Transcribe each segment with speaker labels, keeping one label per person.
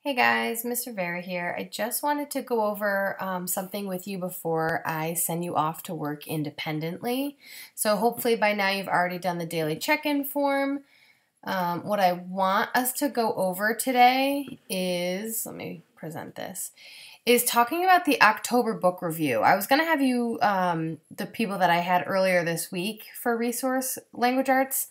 Speaker 1: Hey guys, Mr. Vera here. I just wanted to go over something with you before I send you off to work independently. So hopefully by now you've already done the daily check-in form. What I want us to go over today is, let me present this, is talking about the October book review. I was going to have you, the people that I had earlier this week for Resource Language Arts,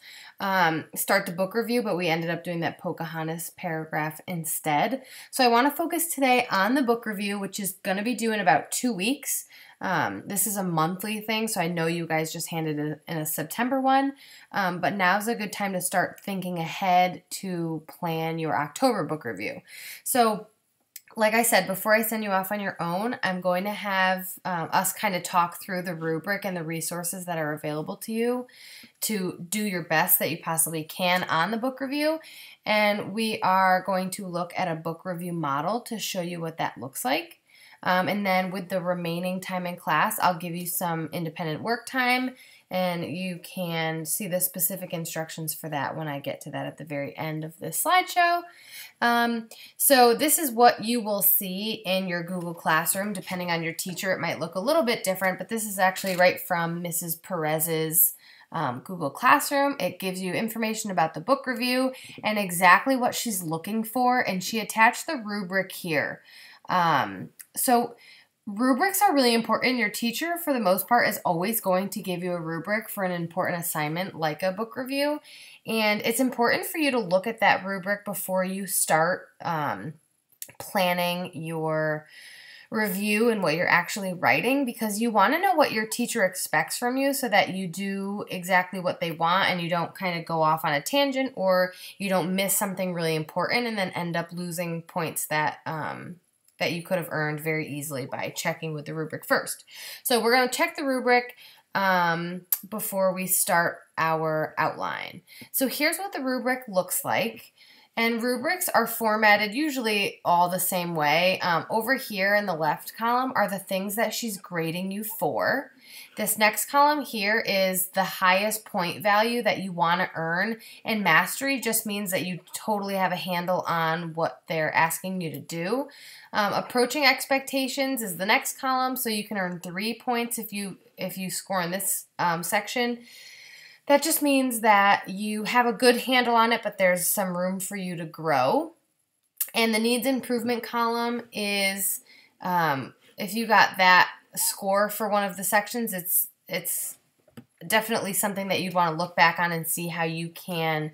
Speaker 1: start the book review, but we ended up doing that Pocahontas paragraph instead. So I want to focus today on the book review, which is going to be due in about 2 weeks. This is a monthly thing, so I know you guys just handed it in a September one, but now's a good time to start thinking ahead to plan your October book review. So like I said, before I send you off on your own, I'm going to have us kind of talk through the rubric and the resources that are available to you to do your best that you possibly can on the book review. And we are going to look at a book review model to show you what that looks like. And then with the remaining time in class, I'll give you some independent work time, and you can see the specific instructions for that when I get to that at the very end of this slideshow. So this is what you will see in your Google Classroom. Depending on your teacher, it might look a little bit different, but this is actually right from Mrs. Perez's Google Classroom. It gives you information about the book review and exactly what she's looking for, and she attached the rubric here. So rubrics are really important. Your teacher, for the most part, is always going to give you a rubric for an important assignment like a book review. And it's important for you to look at that rubric before you start planning your review and what you're actually writing, because you want to know what your teacher expects from you so that you do exactly what they want and you don't kind of go off on a tangent, or you don't miss something really important and then end up losing points that that you could have earned very easily by checking with the rubric first. So we're going to check the rubric before we start our outline. So here's what the rubric looks like. And rubrics are formatted usually all the same way. Over here in the left column are the things that she's grading you for. This next column here is the highest point value that you want to earn, and mastery just means that you totally have a handle on what they're asking you to do. Approaching expectations is the next column, so you can earn 3 points if you score in this section. That just means that you have a good handle on it, but there's some room for you to grow. And the needs improvement column is if you got that score for one of the sections, it's definitely something that you'd want to look back on and see how you can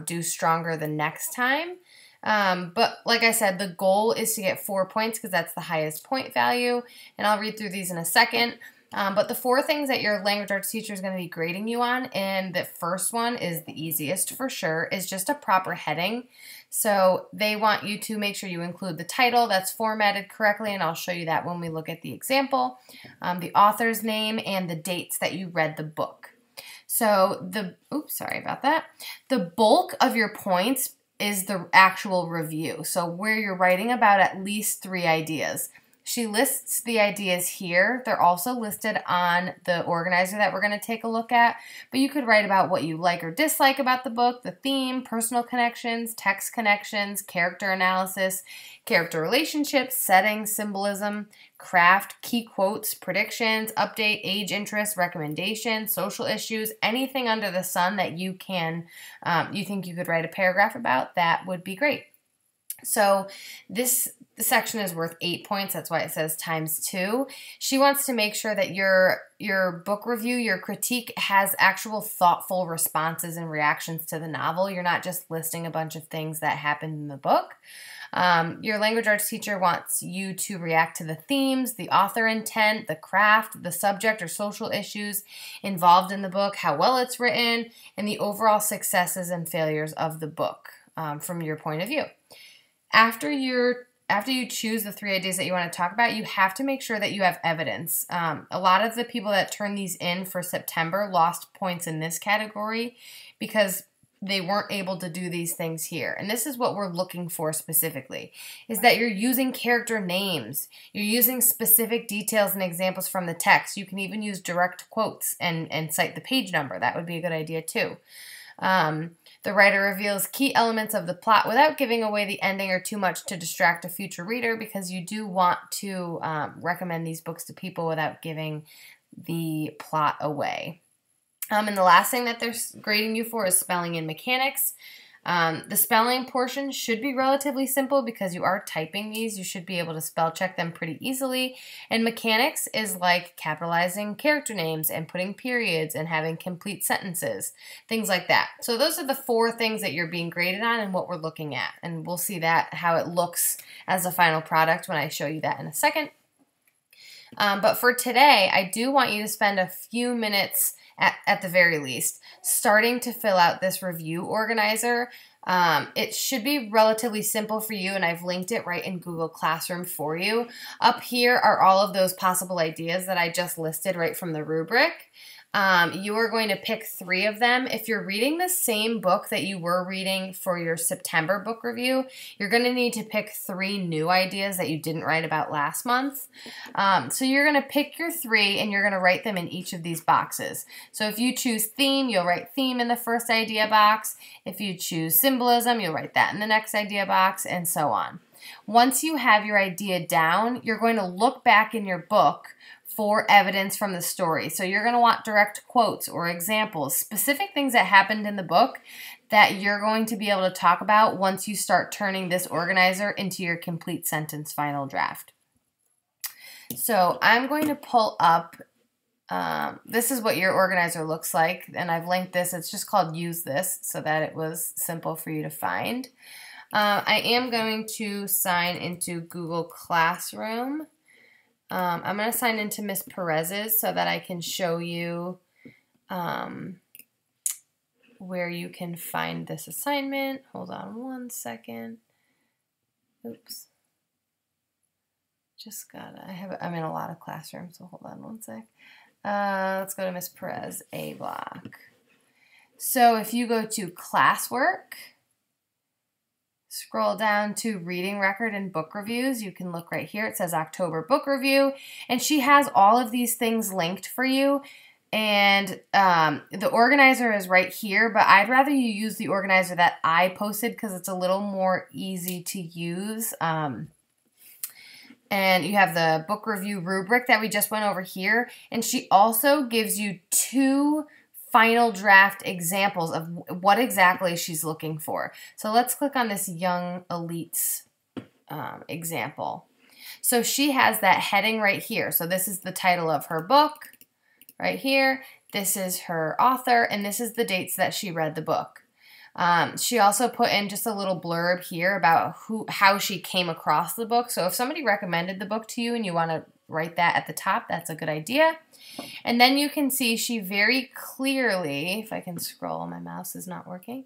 Speaker 1: do stronger the next time. But like I said, the goal is to get 4 points because that's the highest point value. And I'll read through these in a second. But the 4 things that your language arts teacher is going to be grading you on, and the first one is the easiest for sure, is just a proper heading. So they want you to make sure you include the title that's formatted correctly, and I'll show you that when we look at the example, the author's name, and the dates that you read the book. So sorry about that. The bulk of your points is the actual review. So where you're writing about at least 3 ideas. She lists the ideas here. They're also listed on the organizer that we're going to take a look at, but you could write about what you like or dislike about the book, the theme, personal connections, text connections, character analysis, character relationships, setting, symbolism, craft, key quotes, predictions, update, age, interest, recommendation, social issues, anything under the sun that you can, you think you could write a paragraph about, that would be great. So this section is worth 8 points. That's why it says ×2. She wants to make sure that your book review, your critique, has actual thoughtful responses and reactions to the novel. You're not just listing a bunch of things that happened in the book. Your language arts teacher wants you to react to the themes, the author intent, the craft, the subject or social issues involved in the book, how well it's written, and the overall successes and failures of the book from your point of view. After you choose the 3 ideas that you want to talk about, you have to make sure that you have evidence. A lot of the people that turn these in for September lost points in this category because they weren't able to do these things here. And this is what we're looking for specifically, is that you're using character names. You're using specific details and examples from the text. You can even use direct quotes and cite the page number. That would be a good idea too. The writer reveals key elements of the plot without giving away the ending or too much to distract a future reader, because you do want to recommend these books to people without giving the plot away. And the last thing that they're grading you for is spelling and mechanics. The spelling portion should be relatively simple because you are typing these. You should be able to spell check them pretty easily. And mechanics is like capitalizing character names and putting periods and having complete sentences, things like that. So those are the 4 things that you're being graded on and what we're looking at. And we'll see that, how it looks as a final product when I show you that in a second. But for today, I do want you to spend a few minutes at the very least, starting to fill out this review organizer. It should be relatively simple for you, and I've linked it right in Google Classroom for you. Up here are all of those possible ideas that I just listed right from the rubric. You are going to pick 3 of them. If you're reading the same book that you were reading for your September book review, you're going to need to pick 3 new ideas that you didn't write about last month. So you're going to pick your 3 and you're going to write them in each of these boxes. So if you choose theme, you'll write theme in the first idea box. If you choose symbolism, you'll write that in the next idea box, and so on. Once you have your idea down, you're going to look back in your book for evidence from the story. So you're going to want direct quotes or examples, specific things that happened in the book that you're going to be able to talk about once you start turning this organizer into your complete sentence final draft. So I'm going to pull up, this is what your organizer looks like, and I've linked this. It's just called Use This, so that it was simple for you to find. I am going to sign into Google Classroom. I'm going to sign into Miss Perez's so that I can show you where you can find this assignment. Hold on one second. Oops. I'm in a lot of classrooms, so hold on one sec. Let's go to Miss Perez, A block. So if you go to classwork, scroll down to reading record and book reviews, you can look right here. It says October book review, and she has all of these things linked for you. And the organizer is right here, but I'd rather you use the organizer that I posted because it's a little more easy to use. And you have the book review rubric that we just went over here. And she also gives you 2 final draft examples of what exactly she's looking for. So let's click on this Young Elites example. So she has that heading right here. So this is the title of her book right here. This is her author, and this is the dates that she read the book. She also put in just a little blurb here about how she came across the book. So if somebody recommended the book to you and you want to write that at the top, that's a good idea. And then you can see she very clearly, if I can scroll, my mouse is not working.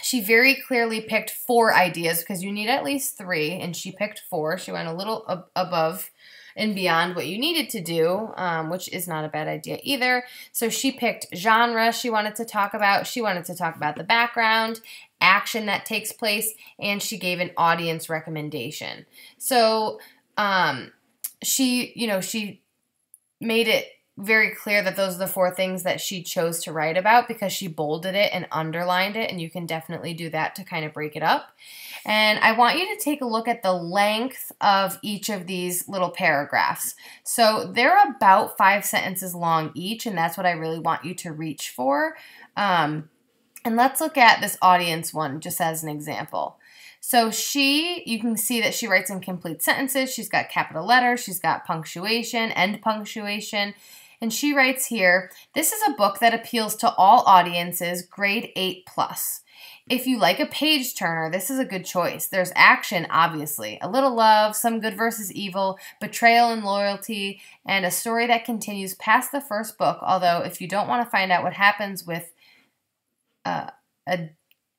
Speaker 1: She very clearly picked 4 ideas because you need at least 3, and she picked 4. She went a little above and beyond what you needed to do, which is not a bad idea either. So she picked genre she wanted to talk about. She wanted to talk about the background, action that takes place, and she gave an audience recommendation. So she made it very clear that those are the 4 things that she chose to write about because she bolded it and underlined it, and you can definitely do that to kind of break it up. And I want you to take a look at the length of each of these little paragraphs. So they're about 5 sentences long each, and that's what I really want you to reach for. And let's look at this audience one just as an example. So you can see that she writes in complete sentences. She's got capital letters. She's got punctuation, end punctuation. And she writes here, this is a book that appeals to all audiences, grade 8+. If you like a page turner, this is a good choice. There's action, obviously, a little love, some good versus evil, betrayal and loyalty, and a story that continues past the first book. Although if you don't want to find out what happens with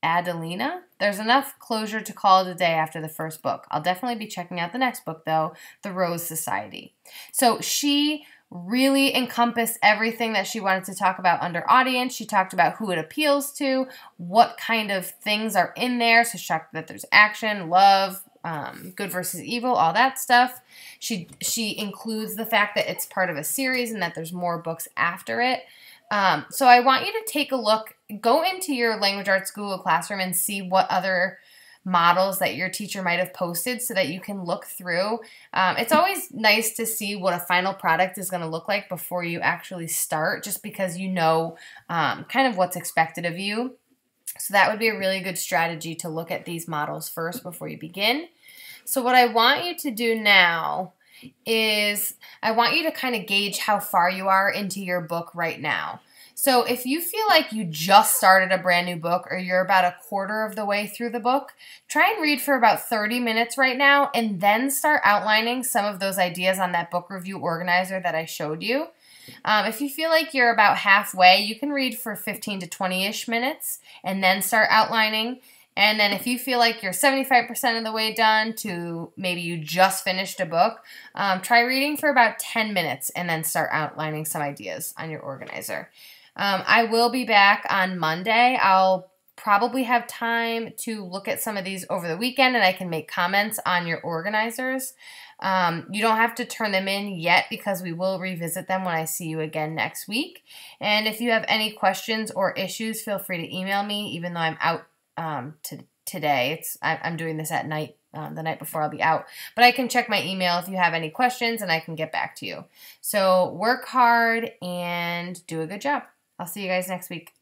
Speaker 1: Adelina, there's enough closure to call it a day after the first book. I'll definitely be checking out the next book, though, The Rose Society. So she really encompassed everything that she wanted to talk about under audience. She talked about who it appeals to, what kind of things are in there. So she talked that there's action, love, good versus evil, all that stuff. She includes the fact that it's part of a series and that there's more books after it. So I want you to take a look, go into your language arts Google Classroom and see what other models that your teacher might have posted so that you can look through. It's always nice to see what a final product is going to look like before you actually start, just because you know kind of what's expected of you. So that would be a really good strategy to look at these models first before you begin. So what I want you to do now is I want you to kind of gauge how far you are into your book right now. So if you feel like you just started a brand new book or you're about a quarter of the way through the book, try and read for about 30 minutes right now and then start outlining some of those ideas on that book review organizer that I showed you. If you feel like you're about halfway, you can read for 15 to 20-ish minutes and then start outlining. And then if you feel like you're 75% of the way done to maybe you just finished a book, try reading for about 10 minutes and then start outlining some ideas on your organizer. I will be back on Monday. I'll probably have time to look at some of these over the weekend and I can make comments on your organizers. You don't have to turn them in yet because we will revisit them when I see you again next week. And if you have any questions or issues, feel free to email me, even though I'm out today. I'm doing this at night, the night before I'll be out. But I can check my email if you have any questions and I can get back to you. So work hard and do a good job. I'll see you guys next week.